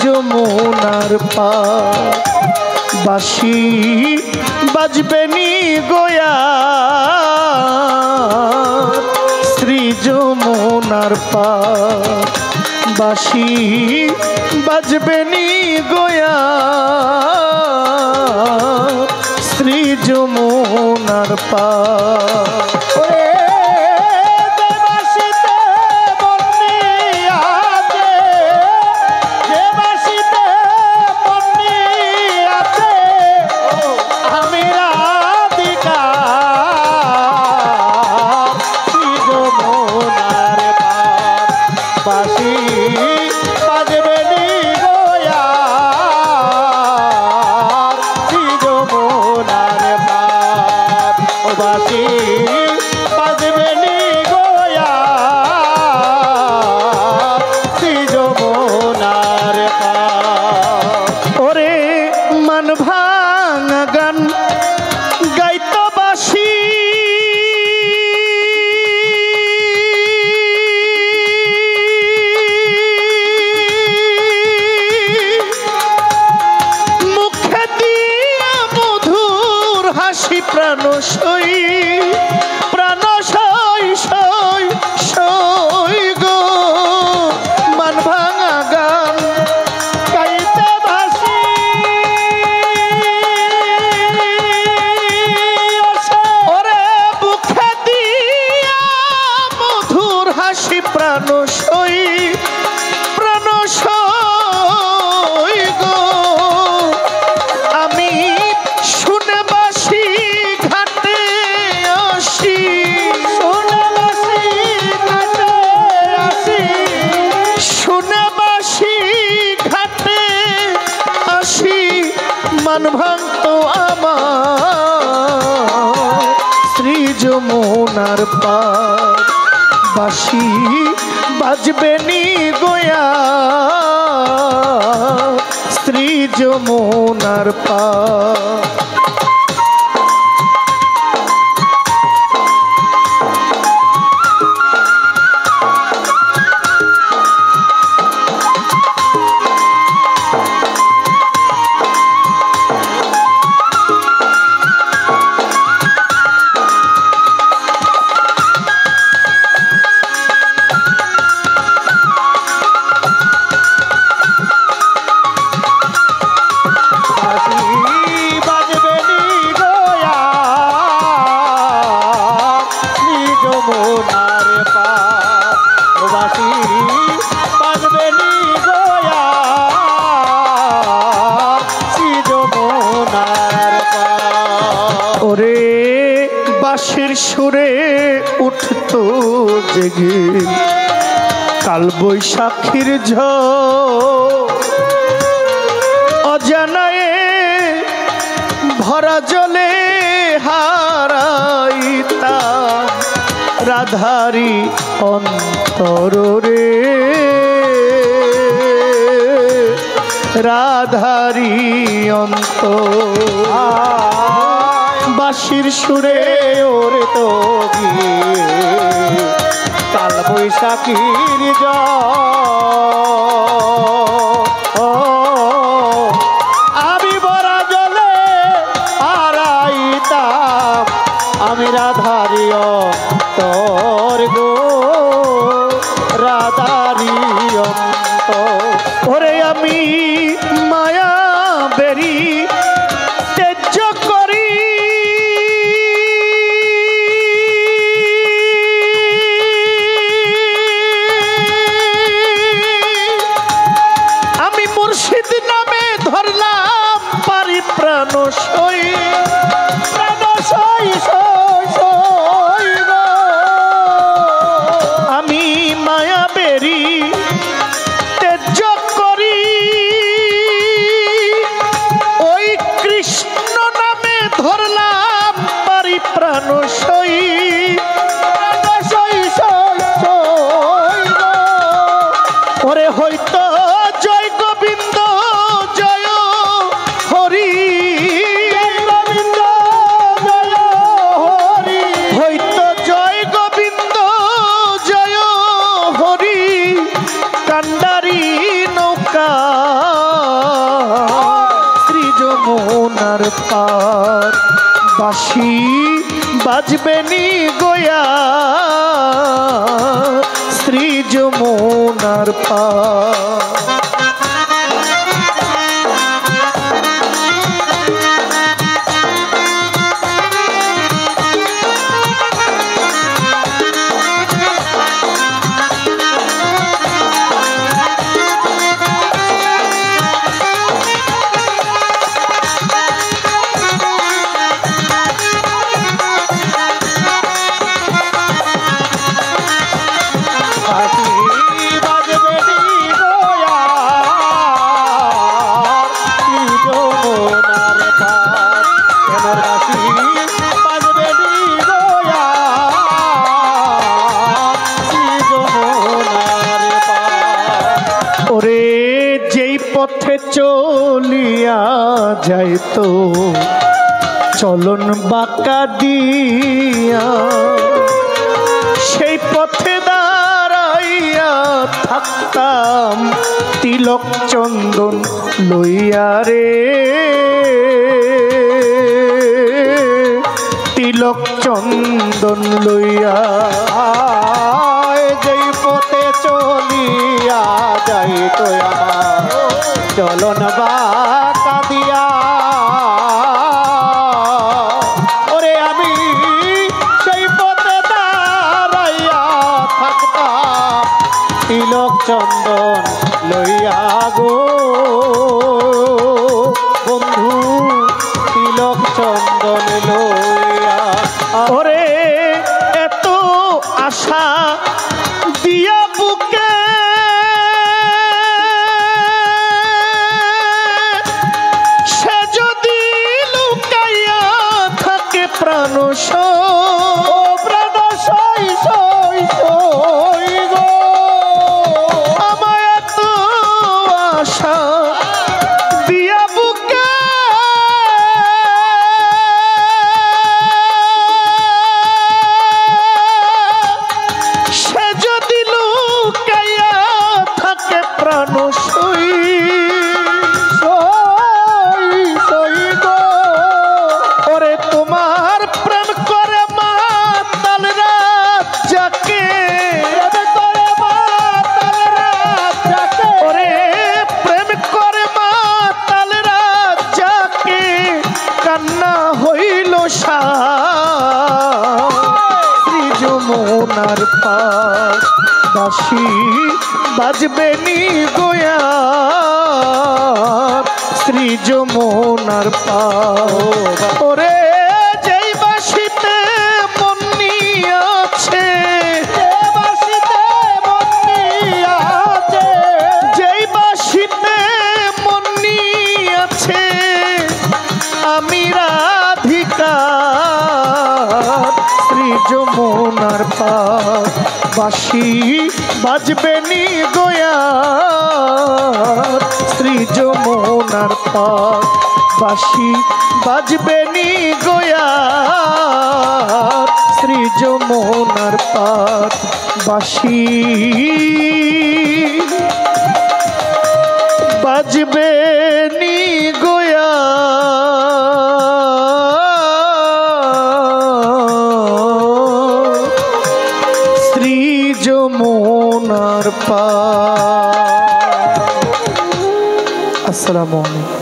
যমুনার পার বাঁশি বাজবে নি গোয়া শ্রী যমুনার পার বাঁশি বাজবে নি গোয়া শ্রী যমুনার পার প্রাণ সই সই সই গো মান ভাঙা গান গাইতে ভাসি ওরে বুকে দিয়া মধুর হাসি প্রাণ সই গো আমি শুনে বাসি মান ভাঙতো আমার শ্রী যমুনার পার বাঁশি বাজবে নি গোয়া শ্রী যমুনার পার ওরে বাঁশির সুরে উঠতো জেগে কাল বৈশাখীর ঝড় অজানায়ে ভরা জলে হারাইতা রাধারি অন্তর রে রাধারি অন্তর বাঁশির সুরে ওরে তো কাল বৈশাখীর আমি বরা জলে হারাইতাম আমি রাধারি অন্তর গো রাধারি অন্তর ওরে আমি মায়া বেরি তেজ্য করি আমি মুর্শিদ নামে ধরলাম পারি প্রাণ সই আমি মায়া বেরি তেজ্য করি ওই পার বাঁশি বাজবে নি গোয়া শ্রী যমুনার পার। পথে চলিয়া যাইতো চলন বাঁকা দিয়া সেই পথে দাঁড়াইয়া থাকতাম তিলক চন্দন লইয়া রে তিলক চন্দন লইয়া যেই পথে চলিয়া যাইতো আমার চলন বাঁকা দিয়া ওরে আমি সেই পথে দাঁড়াইয়া থাকতাম তিলক চন্দন লইয়া গো বন্ধু তিলক চন্দন লইয়া ওরে এত আশা দিয়া বুকে সে যদি লুকাইয়া থাকে প্রাণ প্রাণ সই সই সই গো আমায় এত আশা দিয়া বুকে সে যদি লুকাইয়া থাকে প্রাণ সই সই গো ওরে তোমার প্রেম করে মাতাল রাত যাকে ওরে প্রেম করে মাতাল রাত যাকে কান্না হইল শ্রী যমুনার পার বাঁশি বাজবে নি গোয়া শ্রী যমুনার পার ওরে যেই বাঁশিতে মন নিয়াছে যেই বাঁশিতে মন নিয়াছে আমি রাধিকা শ্রী যমুনার পার বাঁশি বাজবে নি গোয়া শ্রী যমুনার পার বাঁশি বাজবে নি গোয়া শ্রী যমুনার পার বাঁশি বাজবে নি গোয়া শ্রী যমুনার পার। আসসালামু আলাইকুম।